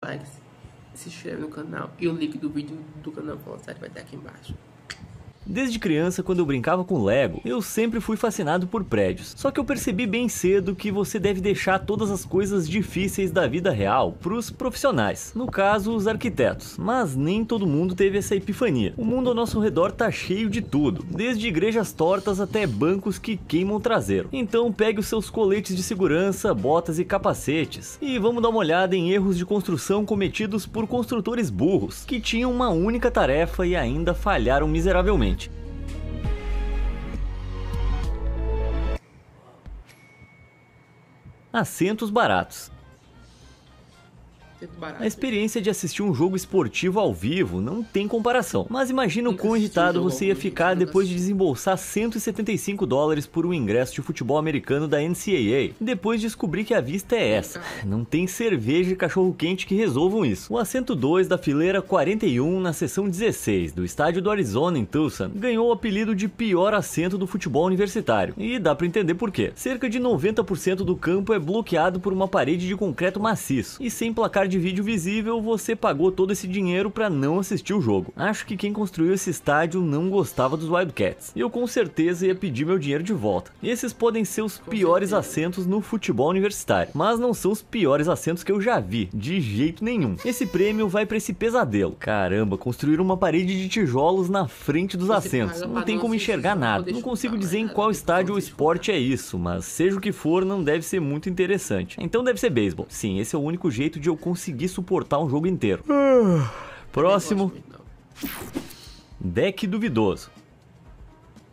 like, se inscreve no canal e o link do vídeo do canal Falando Sério vai estar aqui embaixo. Desde criança, quando eu brincava com Lego, eu sempre fui fascinado por prédios. Só que eu percebi bem cedo que você deve deixar todas as coisas difíceis da vida real pros profissionais, no caso, os arquitetos. Mas nem todo mundo teve essa epifania. O mundo ao nosso redor tá cheio de tudo, desde igrejas tortas até bancos que queimam o traseiro. Então pegue os seus coletes de segurança, botas e capacetes, e vamos dar uma olhada em erros de construção cometidos por construtores burros, que tinham uma única tarefa e ainda falharam miseravelmente. Assentos baratos. A experiência de assistir um jogo esportivo ao vivo não tem comparação, mas imagina o quão irritado você ia ficar depois de desembolsar $175 por um ingresso de futebol americano da NCAA, depois de descobrir que a vista é essa. Não tem cerveja e cachorro quente que resolvam isso. O assento 2 da fileira 41 na seção 16 do estádio do Arizona em Tucson ganhou o apelido de pior assento do futebol universitário, e dá pra entender por quê. Cerca de 90% do campo é bloqueado por uma parede de concreto maciço, e sem placar de vídeo visível, você pagou todo esse dinheiro pra não assistir o jogo. Acho que quem construiu esse estádio não gostava dos Wildcats, e eu com certeza ia pedir meu dinheiro de volta. Esses podem ser os piores assentos no futebol universitário, mas não são os piores assentos que eu já vi, de jeito nenhum. Esse prêmio vai pra esse pesadelo. Caramba, construir uma parede de tijolos na frente dos assentos, não tem como enxergar nada. Não consigo dizer em qual estádio ou esporte é isso, mas seja o que for, não deve ser muito interessante. Então deve ser beisebol. Sim, esse é o único jeito de eu conseguir suportar um jogo inteiro. Próximo. Deck duvidoso.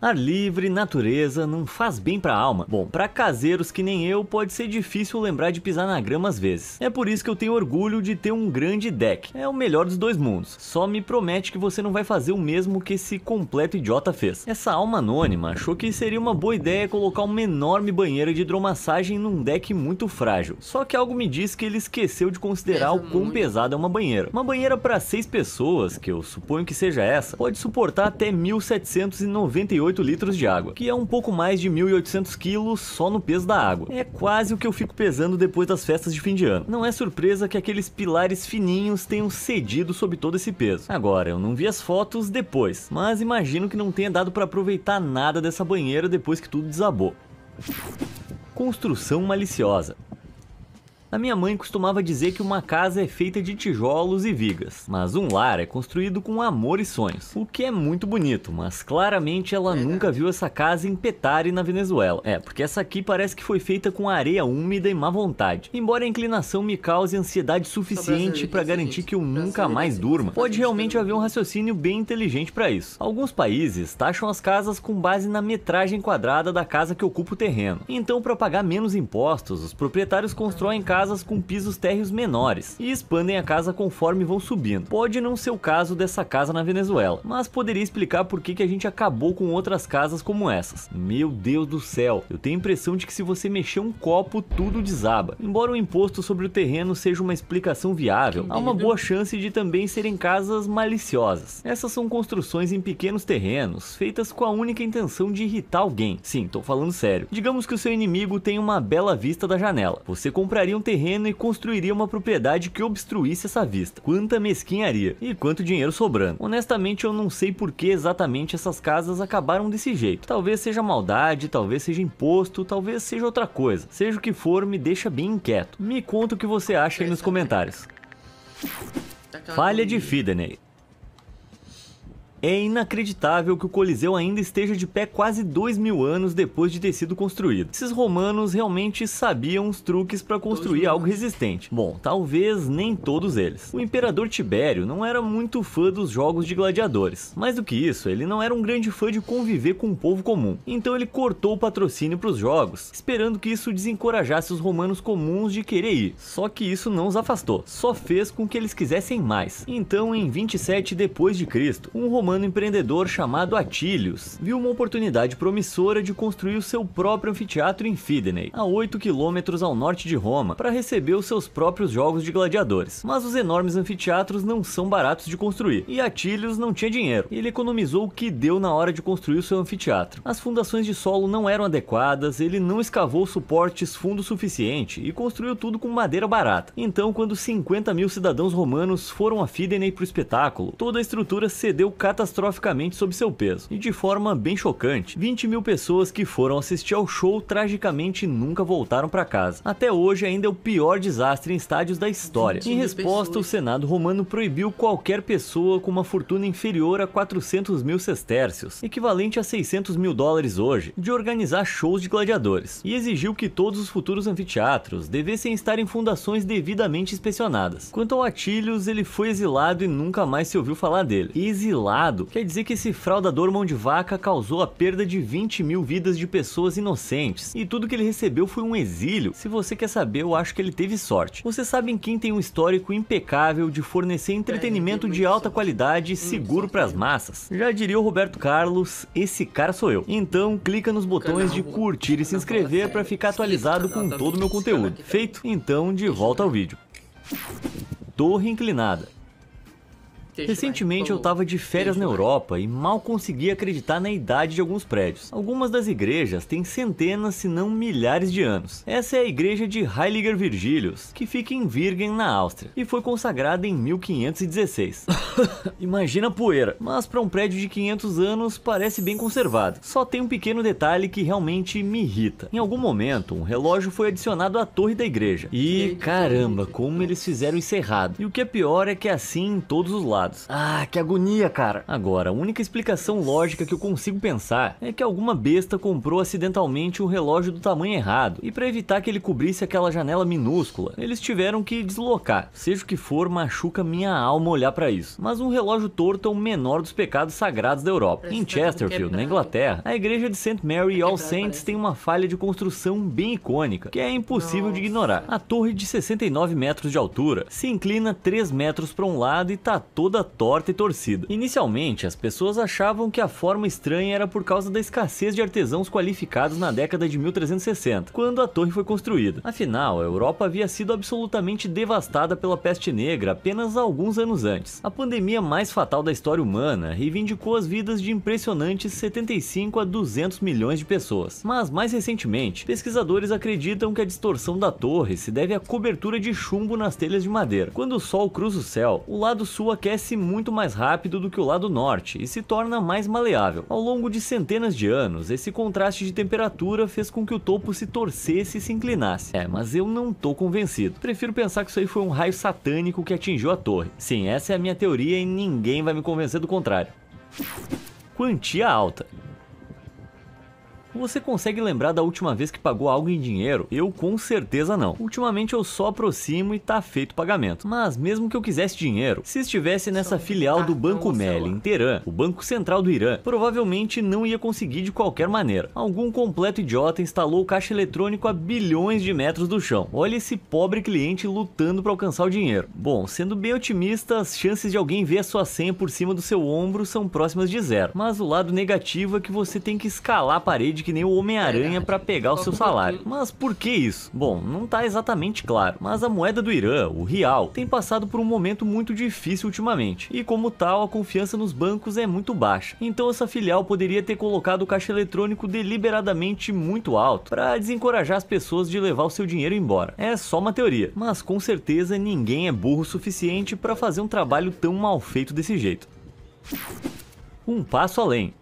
Ar livre, natureza, não faz bem pra alma. Bom, pra caseiros que nem eu, pode ser difícil lembrar de pisar na grama às vezes. É por isso que eu tenho orgulho de ter um grande deck. É o melhor dos dois mundos. Só me promete que você não vai fazer o mesmo que esse completo idiota fez. Essa alma anônima achou que seria uma boa ideia colocar uma enorme banheira de hidromassagem num deck muito frágil. Só que algo me diz que ele esqueceu de considerar o quão pesada é uma banheira. Uma banheira para 6 pessoas, que eu suponho que seja essa, pode suportar até 1.798 litros de água, que é um pouco mais de 1.800 quilos só no peso da água. É quase o que eu fico pesando depois das festas de fim de ano. Não é surpresa que aqueles pilares fininhos tenham cedido sob todo esse peso. Agora, eu não vi as fotos depois, mas imagino que não tenha dado para aproveitar nada dessa banheira depois que tudo desabou. Construção maliciosa. A minha mãe costumava dizer que uma casa é feita de tijolos e vigas, mas um lar é construído com amor e sonhos, o que é muito bonito, mas claramente ela nunca viu essa casa em Petare, na Venezuela. Porque essa aqui parece que foi feita com areia úmida e má vontade. Embora a inclinação me cause ansiedade suficiente para garantir que eu nunca mais durma, pode realmente haver um raciocínio bem inteligente para isso. Alguns países taxam as casas com base na metragem quadrada da casa que ocupa o terreno. Então, para pagar menos impostos, os proprietários constroem casas com pisos térreos menores e expandem a casa conforme vão subindo. Pode não ser o caso dessa casa na Venezuela, mas poderia explicar por que a gente acabou com outras casas como essas. Meu Deus do céu, eu tenho a impressão de que se você mexer um copo, tudo desaba. Embora o imposto sobre o terreno seja uma explicação viável, há uma boa chance de também serem casas maliciosas. Essas são construções em pequenos terrenos, feitas com a única intenção de irritar alguém. Sim, tô falando sério. Digamos que o seu inimigo tem uma bela vista da janela. Você compraria um terreno e construiria uma propriedade que obstruísse essa vista. Quanta mesquinharia e quanto dinheiro sobrando. Honestamente, eu não sei por que exatamente essas casas acabaram desse jeito. Talvez seja maldade, talvez seja imposto, talvez seja outra coisa. Seja o que for, me deixa bem inquieto. Me conta o que você acha aí nos comentários. Falha de Fideney. É inacreditável que o Coliseu ainda esteja de pé quase 2.000 anos depois de ter sido construído. Esses romanos realmente sabiam os truques para construir algo resistente. Bom, talvez nem todos eles. O imperador Tibério não era muito fã dos jogos de gladiadores. Mais do que isso, ele não era um grande fã de conviver com o povo comum. Então ele cortou o patrocínio para os jogos, esperando que isso desencorajasse os romanos comuns de querer ir. Só que isso não os afastou, só fez com que eles quisessem mais. Então, em 27 depois de Cristo, um romano romano empreendedor chamado Atilius viu uma oportunidade promissora de construir o seu próprio anfiteatro em Fidenei, a 8 quilômetros ao norte de Roma, para receber os seus próprios jogos de gladiadores. Mas os enormes anfiteatros não são baratos de construir, e Atilius não tinha dinheiro. Ele economizou o que deu na hora de construir o seu anfiteatro. As fundações de solo não eram adequadas, ele não escavou suportes fundo suficiente e construiu tudo com madeira barata. Então, quando 50 mil cidadãos romanos foram a Fidenei para o espetáculo, toda a estrutura cedeu catastroficamente sob seu peso. E de forma bem chocante, 20 mil pessoas que foram assistir ao show tragicamente nunca voltaram para casa. Até hoje ainda é o pior desastre em estádios da história. Em resposta, o Senado romano proibiu qualquer pessoa com uma fortuna inferior a 400 mil sestércios, equivalente a 600 mil dólares hoje, de organizar shows de gladiadores, e exigiu que todos os futuros anfiteatros devessem estar em fundações devidamente inspecionadas. Quanto ao Atilius, ele foi exilado e nunca mais se ouviu falar dele. Exilado quer dizer que esse fraudador mão de vaca causou a perda de 20 mil vidas de pessoas inocentes, e tudo que ele recebeu foi um exílio. Se você quer saber, eu acho que ele teve sorte. Vocês sabem quem tem um histórico impecável de fornecer entretenimento de alta qualidade e seguro para as massas? Já diria o Roberto Carlos, esse cara sou eu. Então clica nos botões de curtir e se inscrever para ficar atualizado com todo o meu conteúdo. Feito? Então de volta ao vídeo. Torre inclinada. Recentemente eu tava de férias na Europa e mal conseguia acreditar na idade de alguns prédios. Algumas das igrejas têm centenas, se não milhares de anos. Essa é a igreja de Heiliger Virgilius, que fica em Wirgen, na Áustria, e foi consagrada em 1516. Imagina a poeira, mas para um prédio de 500 anos parece bem conservado. Só tem um pequeno detalhe que realmente me irrita. Em algum momento, um relógio foi adicionado à torre da igreja. E caramba, como eles fizeram isso errado. E o que é pior é que é assim em todos os lados. Ah, que agonia, cara. Agora, a única explicação lógica que eu consigo pensar é que alguma besta comprou acidentalmente um relógio do tamanho errado, e para evitar que ele cobrisse aquela janela minúscula, eles tiveram que deslocar. Seja o que for, machuca minha alma olhar para isso. Mas um relógio torto é o menor dos pecados sagrados da Europa. Em Chesterfield, na Inglaterra, a igreja de St. Mary All Saints tem uma falha de construção bem icônica, que é impossível de ignorar. A torre de 69 metros de altura se inclina 3 metros para um lado e tá toda torta e torcida. Inicialmente, as pessoas achavam que a forma estranha era por causa da escassez de artesãos qualificados na década de 1360, quando a torre foi construída. Afinal, a Europa havia sido absolutamente devastada pela peste negra apenas alguns anos antes. A pandemia mais fatal da história humana reivindicou as vidas de impressionantes 75 a 200 milhões de pessoas. Mas, mais recentemente, pesquisadores acreditam que a distorção da torre se deve à cobertura de chumbo nas telhas de madeira. Quando o sol cruza o céu, o lado sul aquece muito mais rápido do que o lado norte e se torna mais maleável. Ao longo de centenas de anos, esse contraste de temperatura fez com que o topo se torcesse e se inclinasse. Mas eu não tô convencido. Prefiro pensar que isso aí foi um raio satânico que atingiu a torre. Sim, essa é a minha teoria e ninguém vai me convencer do contrário. Quantia alta. Você consegue lembrar da última vez que pagou algo em dinheiro? Eu com certeza não. Ultimamente eu só aproximo e tá feito o pagamento. Mas mesmo que eu quisesse dinheiro, se estivesse nessa filial do Banco Melli em Teherã, o Banco Central do Irã, provavelmente não ia conseguir de qualquer maneira. Algum completo idiota instalou o caixa eletrônico a bilhões de metros do chão. Olha esse pobre cliente lutando para alcançar o dinheiro. Bom, sendo bem otimista, as chances de alguém ver a sua senha por cima do seu ombro são próximas de zero. Mas o lado negativo é que você tem que escalar a parede que nem o Homem-Aranha para pegar o seu salário. Mas por que isso? Bom, não tá exatamente claro, mas a moeda do Irã, o Rial, tem passado por um momento muito difícil ultimamente, e como tal, a confiança nos bancos é muito baixa. Então essa filial poderia ter colocado o caixa eletrônico deliberadamente muito alto, para desencorajar as pessoas de levar o seu dinheiro embora. É só uma teoria, mas com certeza ninguém é burro o suficiente para fazer um trabalho tão mal feito desse jeito. Um passo além.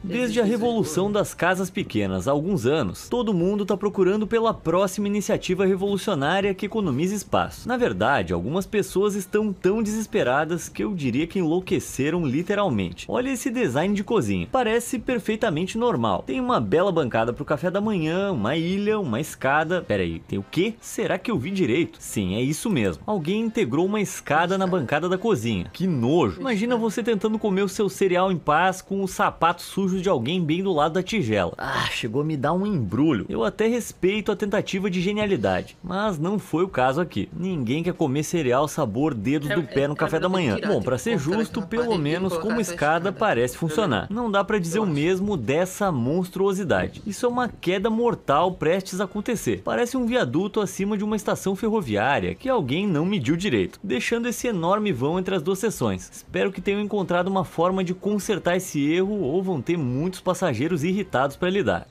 Desde a revolução das casas pequenas há alguns anos, todo mundo está procurando pela próxima iniciativa revolucionária que economize espaço. Na verdade, algumas pessoas estão tão desesperadas que eu diria que enlouqueceram literalmente. Olha esse design de cozinha, parece perfeitamente normal. Tem uma bela bancada para o café da manhã, uma ilha, uma escada... Peraí, tem o quê? Será que eu vi direito? Sim, é isso mesmo. Alguém integrou uma escada na bancada da cozinha. Que nojo! Imagina você tentando comer o seu cereal em paz com o sapato sujo sujos de alguém bem do lado da tigela. Chegou a me dar um embrulho. Eu até respeito a tentativa de genialidade, mas não foi o caso aqui. Ninguém quer comer cereal sabor dedos do pé no café da manhã. Bom, pra ser justo, pelo menos como escada parece funcionar. Não dá pra dizer o mesmo dessa monstruosidade. Isso é uma queda mortal prestes a acontecer. Parece um viaduto acima de uma estação ferroviária que alguém não mediu direito, deixando esse enorme vão entre as duas seções. Espero que tenham encontrado uma forma de consertar esse erro ou vão ter muitos passageiros irritados para lidar.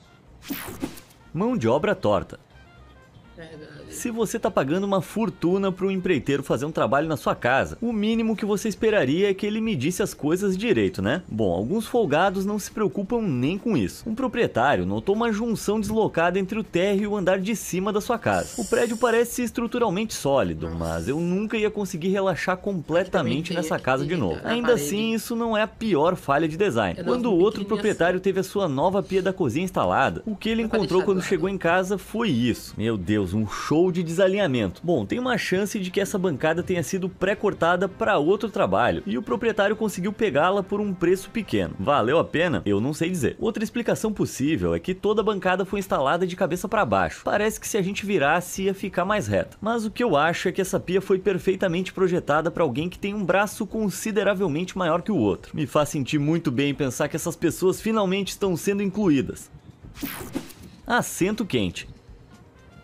Mão de obra torta. Se você tá pagando uma fortuna para um empreiteiro fazer um trabalho na sua casa, o mínimo que você esperaria é que ele medisse as coisas direito, né? Bom, alguns folgados não se preocupam nem com isso. Um proprietário notou uma junção deslocada entre o térreo e o andar de cima da sua casa. O prédio parece estruturalmente sólido, mas eu nunca ia conseguir relaxar completamente nessa casa de novo. Ainda assim, isso não é a pior falha de design. Quando o outro proprietário teve a sua nova pia da cozinha instalada, o que ele encontrou quando chegou em casa foi isso. Meu Deus, um show de desalinhamento. Bom, tem uma chance de que essa bancada tenha sido pré-cortada para outro trabalho e o proprietário conseguiu pegá-la por um preço pequeno. Valeu a pena? Eu não sei dizer. Outra explicação possível é que toda a bancada foi instalada de cabeça para baixo. Parece que se a gente virasse ia ficar mais reta. Mas o que eu acho é que essa pia foi perfeitamente projetada para alguém que tem um braço consideravelmente maior que o outro. Me faz sentir muito bem pensar que essas pessoas finalmente estão sendo incluídas. Assento quente.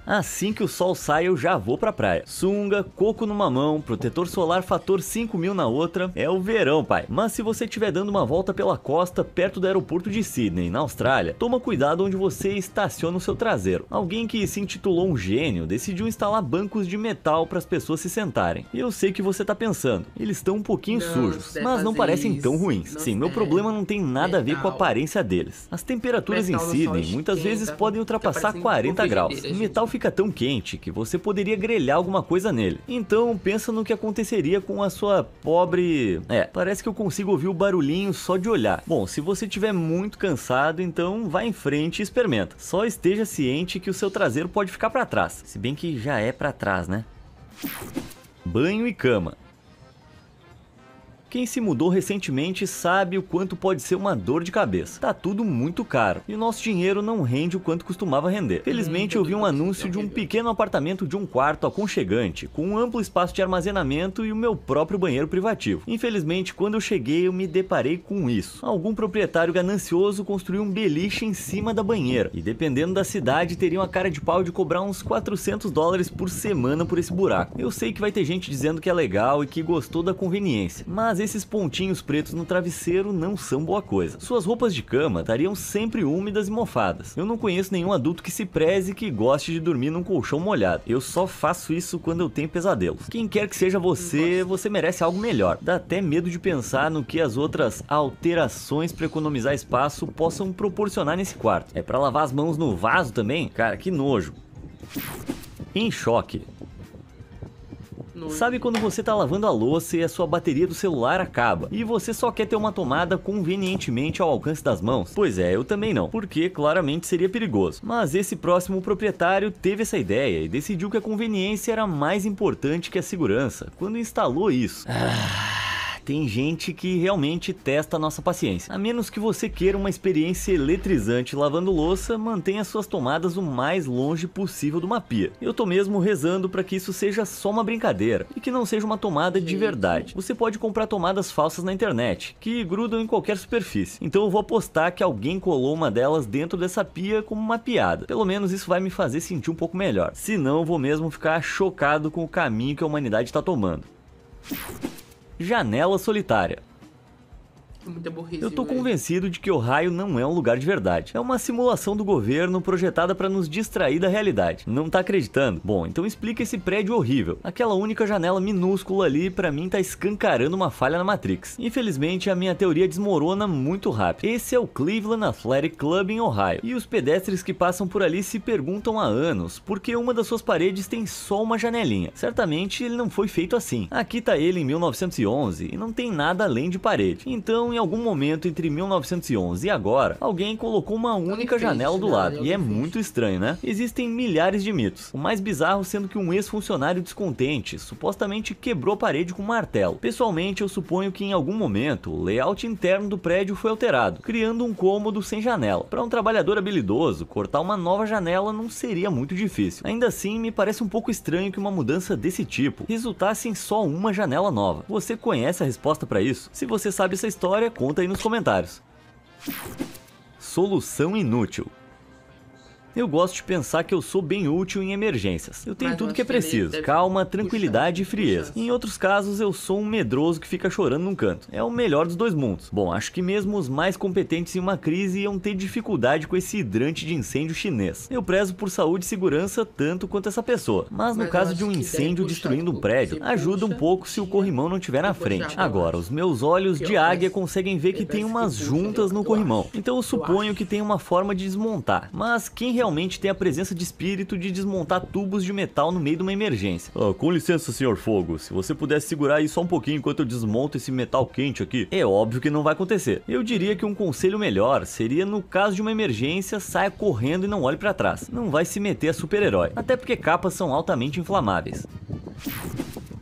Assim que o sol sai, eu já vou pra praia. Sunga, coco numa mão, protetor solar fator 5000 na outra. É o verão, pai. Mas se você estiver dando uma volta pela costa, perto do aeroporto de Sydney, na Austrália, toma cuidado onde você estaciona o seu traseiro. Alguém que se intitulou um gênio decidiu instalar bancos de metal para as pessoas se sentarem. E eu sei que você tá pensando, eles estão um pouquinho sujos, mas não parecem tão ruins. Sim, meu problema não tem nada a ver com a aparência deles. As temperaturas em Sydney muitas vezes podem ultrapassar 40 graus. O metal fica tão quente que você poderia grelhar alguma coisa nele. Então pensa no que aconteceria com a sua pobre... parece que eu consigo ouvir o barulhinho só de olhar. Bom, se você estiver muito cansado, então vá em frente e experimenta. Só esteja ciente que o seu traseiro pode ficar para trás. Se bem que já é para trás, né? Banho e cama. Quem se mudou recentemente sabe o quanto pode ser uma dor de cabeça. Tá tudo muito caro e o nosso dinheiro não rende o quanto costumava render. Felizmente eu vi um anúncio de um pequeno apartamento de um quarto aconchegante, com um amplo espaço de armazenamento e o meu próprio banheiro privativo. Infelizmente, quando eu cheguei eu me deparei com isso. Algum proprietário ganancioso construiu um beliche em cima da banheira e dependendo da cidade teriam a cara de pau de cobrar uns $400 por semana por esse buraco. Eu sei que vai ter gente dizendo que é legal e que gostou da conveniência, mas esses pontinhos pretos no travesseiro não são boa coisa. Suas roupas de cama estariam sempre úmidas e mofadas. Eu não conheço nenhum adulto que se preze que goste de dormir num colchão molhado. Eu só faço isso quando eu tenho pesadelos. Quem quer que seja você, você merece algo melhor. Dá até medo de pensar no que as outras alterações para economizar espaço possam proporcionar nesse quarto. É para lavar as mãos no vaso também? Cara, que nojo. Em choque. Sabe quando você tá lavando a louça e a sua bateria do celular acaba e você só quer ter uma tomada convenientemente ao alcance das mãos? Pois é, eu também não, porque claramente seria perigoso. Mas esse próximo proprietário teve essa ideia e decidiu que a conveniência era mais importante que a segurança quando instalou isso. Tem gente que realmente testa a nossa paciência. A menos que você queira uma experiência eletrizante lavando louça, mantenha suas tomadas o mais longe possível de uma pia. Eu tô mesmo rezando para que isso seja só uma brincadeira e que não seja uma tomada de verdade. Você pode comprar tomadas falsas na internet, que grudam em qualquer superfície. Então eu vou apostar que alguém colou uma delas dentro dessa pia como uma piada. Pelo menos isso vai me fazer sentir um pouco melhor. Senão eu vou mesmo ficar chocado com o caminho que a humanidade está tomando. Janela solitária. Eu tô convencido de que Ohio não é um lugar de verdade. É uma simulação do governo projetada para nos distrair da realidade. Não tá acreditando? Bom, então explica esse prédio horrível. Aquela única janela minúscula ali pra mim tá escancarando uma falha na Matrix. Infelizmente a minha teoria desmorona muito rápido. Esse é o Cleveland Athletic Club em Ohio. E os pedestres que passam por ali se perguntam há anos por que uma das suas paredes tem só uma janelinha. Certamente ele não foi feito assim. Aqui tá ele em 1911 e não tem nada além de parede. Então Então, em algum momento entre 1911 e agora, alguém colocou uma única janela do lado. E é muito estranho, né? Existem milhares de mitos. O mais bizarro sendo que um ex-funcionário descontente supostamente quebrou a parede com um martelo. Pessoalmente, eu suponho que em algum momento o layout interno do prédio foi alterado, criando um cômodo sem janela. Para um trabalhador habilidoso, cortar uma nova janela não seria muito difícil. Ainda assim, me parece um pouco estranho que uma mudança desse tipo resultasse em só uma janela nova. Você conhece a resposta para isso? Se você sabe essa história, conta aí nos comentários. Solução inútil. Eu gosto de pensar que eu sou bem útil em emergências. Eu tenho tudo que é preciso: calma, tranquilidade e frieza. Em outros casos, eu sou um medroso que fica chorando num canto. É o melhor dos dois mundos. Bom, acho que mesmo os mais competentes em uma crise iam ter dificuldade com esse hidrante de incêndio chinês. Eu prezo por saúde e segurança tanto quanto essa pessoa. Mas no caso de um incêndio destruindo um prédio, ajuda um pouco se o corrimão não estiver na frente. Agora, os meus olhos de águia conseguem ver que tem umas juntas no corrimão. Então eu suponho que tem uma forma de desmontar. Mas quem realmente tem a presença de espírito de desmontar tubos de metal no meio de uma emergência? Com licença, senhor Fogo, se você pudesse segurar aí só um pouquinho enquanto eu desmonto esse metal quente aqui. É óbvio que não vai acontecer. Eu diria que um conselho melhor seria, no caso de uma emergência, saia correndo e não olhe pra trás. Não vai se meter a super-herói, até porque capas são altamente inflamáveis.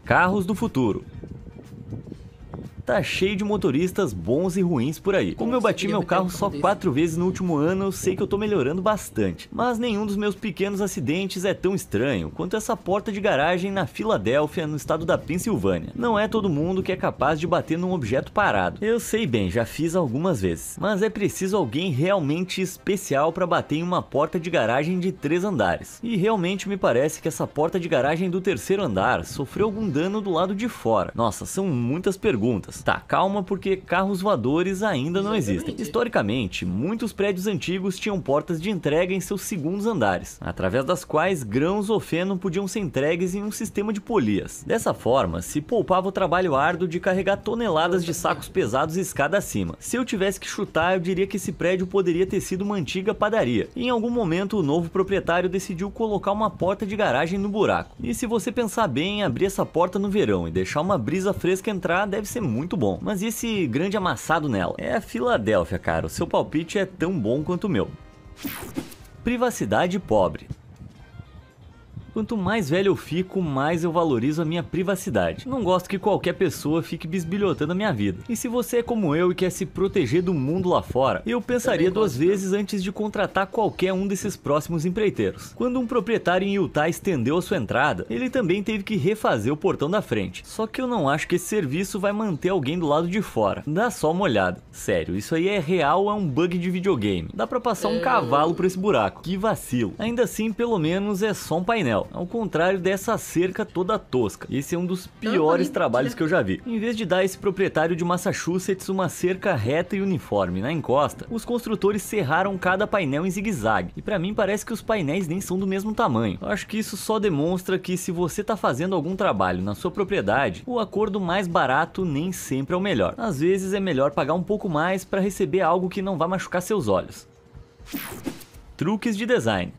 Carros do futuro. Tá cheio de motoristas bons e ruins por aí. Como eu bati meu carro só 4 vezes no último ano, eu sei que eu tô melhorando bastante. Mas nenhum dos meus pequenos acidentes é tão estranho quanto essa porta de garagem na Filadélfia, no estado da Pensilvânia. Não é todo mundo que é capaz de bater num objeto parado. Eu sei bem, já fiz algumas vezes. Mas é preciso alguém realmente especial para bater em uma porta de garagem de 3 andares. E realmente me parece que essa porta de garagem do 3º andar sofreu algum dano do lado de fora. Nossa, são muitas perguntas. Tá, calma, porque carros voadores ainda não existem. Historicamente, muitos prédios antigos tinham portas de entrega em seus segundos andares, através das quais grãos ou feno podiam ser entregues em um sistema de polias. Dessa forma, se poupava o trabalho árduo de carregar toneladas de sacos pesados escada acima. Se eu tivesse que chutar, eu diria que esse prédio poderia ter sido uma antiga padaria. E em algum momento, o novo proprietário decidiu colocar uma porta de garagem no buraco. E se você pensar bem, abrir essa porta no verão e deixar uma brisa fresca entrar deve ser muito bom. Mas e esse grande amassado nela? É a Filadélfia, cara. O seu palpite é tão bom quanto o meu. Privacidade pobre. Quanto mais velho eu fico, mais eu valorizo a minha privacidade. Não gosto que qualquer pessoa fique bisbilhotando a minha vida. E se você é como eu e quer se proteger do mundo lá fora, eu pensaria 2 vezes antes de contratar qualquer um desses próximos empreiteiros. Quando um proprietário em Utah estendeu a sua entrada, ele também teve que refazer o portão da frente. Só que eu não acho que esse serviço vai manter alguém do lado de fora. Dá só uma olhada. Sério, isso aí é real ou é um bug de videogame? Dá pra passar um cavalo por esse buraco. Que vacilo. Ainda assim, pelo menos é só um painel. Ao contrário dessa cerca toda tosca. Esse é um dos piores trabalhos que eu já vi. Em vez de dar a esse proprietário de Massachusetts uma cerca reta e uniforme na encosta, os construtores serraram cada painel em zigue-zague. E pra mim parece que os painéis nem são do mesmo tamanho. Eu acho que isso só demonstra que se você tá fazendo algum trabalho na sua propriedade, o acordo mais barato nem sempre é o melhor. Às vezes é melhor pagar um pouco mais para receber algo que não vai machucar seus olhos. Truques de design.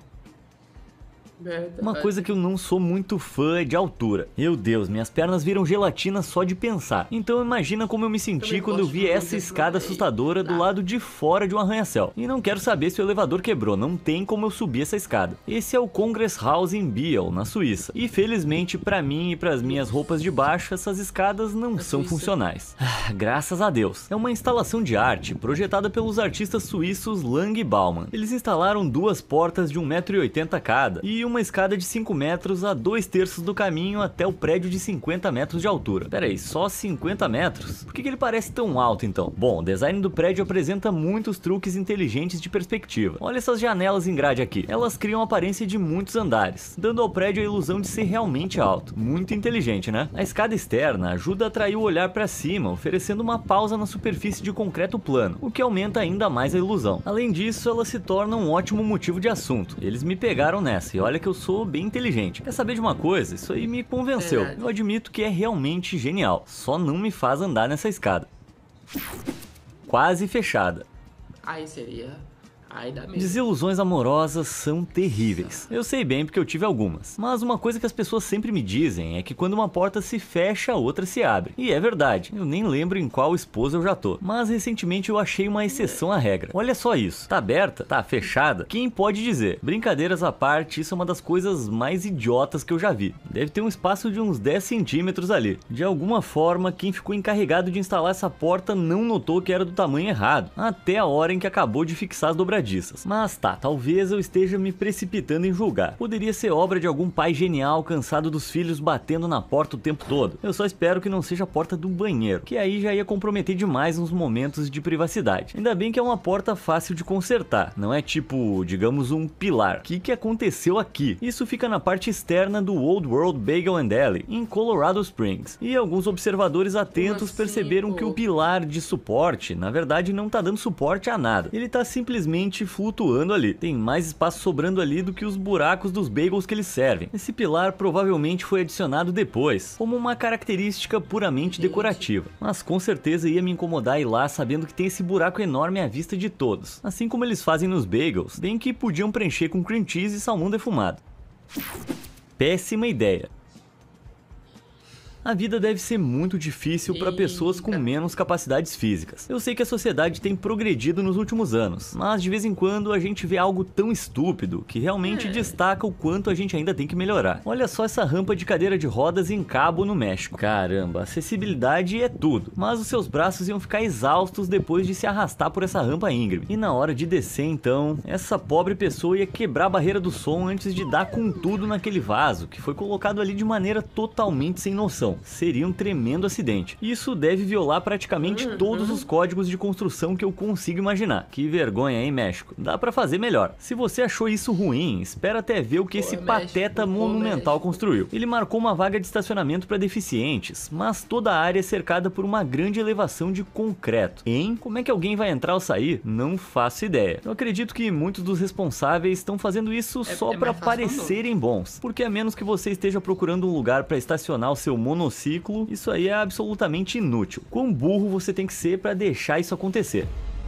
Uma coisa que eu não sou muito fã é de altura. Meu Deus, minhas pernas viram gelatina só de pensar. Então imagina como eu me senti quando eu vi essa escada assustadora do lado de fora de um arranha-céu. E não quero saber se o elevador quebrou, não tem como eu subir essa escada. Esse é o Congress House em Biel, na Suíça. E felizmente pra mim e pras minhas roupas de baixo, essas escadas não são funcionais. Graças a Deus. É uma instalação de arte projetada pelos artistas suíços Lang e Baumann. Eles instalaram 2 portas de 1,80 m cada e uma escada de 5 metros a 2/3 do caminho até o prédio de 50 metros de altura. Pera aí, só 50 metros? Por que ele parece tão alto então? Bom, o design do prédio apresenta muitos truques inteligentes de perspectiva. Olha essas janelas em grade aqui. Elas criam a aparência de muitos andares, dando ao prédio a ilusão de ser realmente alto. Muito inteligente, né? A escada externa ajuda a atrair o olhar para cima, oferecendo uma pausa na superfície de concreto plano, o que aumenta ainda mais a ilusão. Além disso, ela se torna um ótimo motivo de assunto. Eles me pegaram nessa, e olha que eu sou bem inteligente. Quer saber de uma coisa? Isso aí me convenceu. Eu admito que é realmente genial. Só não me faz andar nessa escada. Quase fechada. Aí seria Ai, dá medo. Desilusões amorosas são terríveis. Eu sei bem porque eu tive algumas. Mas uma coisa que as pessoas sempre me dizem é que quando uma porta se fecha, a outra se abre. E é verdade, eu nem lembro em qual esposa eu já tô. Mas recentemente eu achei uma exceção à regra. Olha só isso. Tá aberta? Tá fechada? Quem pode dizer? Brincadeiras à parte, isso é uma das coisas mais idiotas que eu já vi. Deve ter um espaço de uns 10 centímetros ali. De alguma forma, quem ficou encarregado de instalar essa porta não notou que era do tamanho errado. Até a hora em que acabou de fixar as dobradiças. Mas tá, talvez eu esteja me precipitando em julgar. Poderia ser obra de algum pai genial cansado dos filhos batendo na porta o tempo todo. Eu só espero que não seja a porta do banheiro, que aí já ia comprometer demais uns momentos de privacidade. Ainda bem que é uma porta fácil de consertar, não é tipo, digamos, um pilar. O que aconteceu aqui? Isso fica na parte externa do Old World Bagel and Deli, em Colorado Springs. E alguns observadores atentos perceberam que o pilar de suporte, na verdade, não tá dando suporte a nada. Ele tá simplesmente flutuando ali. Tem mais espaço sobrando ali do que os buracos dos bagels que eles servem. Esse pilar provavelmente foi adicionado depois, como uma característica puramente decorativa. Mas com certeza ia me incomodar ir lá sabendo que tem esse buraco enorme à vista de todos. Assim como eles fazem nos bagels, bem que podiam preencher com cream cheese e salmão defumado. Péssima ideia. A vida deve ser muito difícil para pessoas com menos capacidades físicas. Eu sei que a sociedade tem progredido nos últimos anos, mas de vez em quando a gente vê algo tão estúpido que realmente destaca o quanto a gente ainda tem que melhorar. Olha só essa rampa de cadeira de rodas em Cabo, no México. Caramba, acessibilidade é tudo, mas os seus braços iam ficar exaustos depois de se arrastar por essa rampa íngreme. E na hora de descer então, essa pobre pessoa ia quebrar a barreira do som antes de dar com tudo naquele vaso, que foi colocado ali de maneira totalmente sem noção. Seria um tremendo acidente. Isso deve violar praticamente todos os códigos de construção que eu consigo imaginar. Que vergonha, hein, México? Dá pra fazer melhor. Se você achou isso ruim, espera até ver o que esse pateta monumental construiu. Ele marcou uma vaga de estacionamento para deficientes, mas toda a área é cercada por uma grande elevação de concreto. Hein? Como é que alguém vai entrar ou sair? Não faço ideia. Eu acredito que muitos dos responsáveis estão fazendo isso só pra parecerem bons. Porque a menos que você esteja procurando um lugar para estacionar o seu monociclo, isso aí é absolutamente inútil. Quão burro você tem que ser para deixar isso acontecer?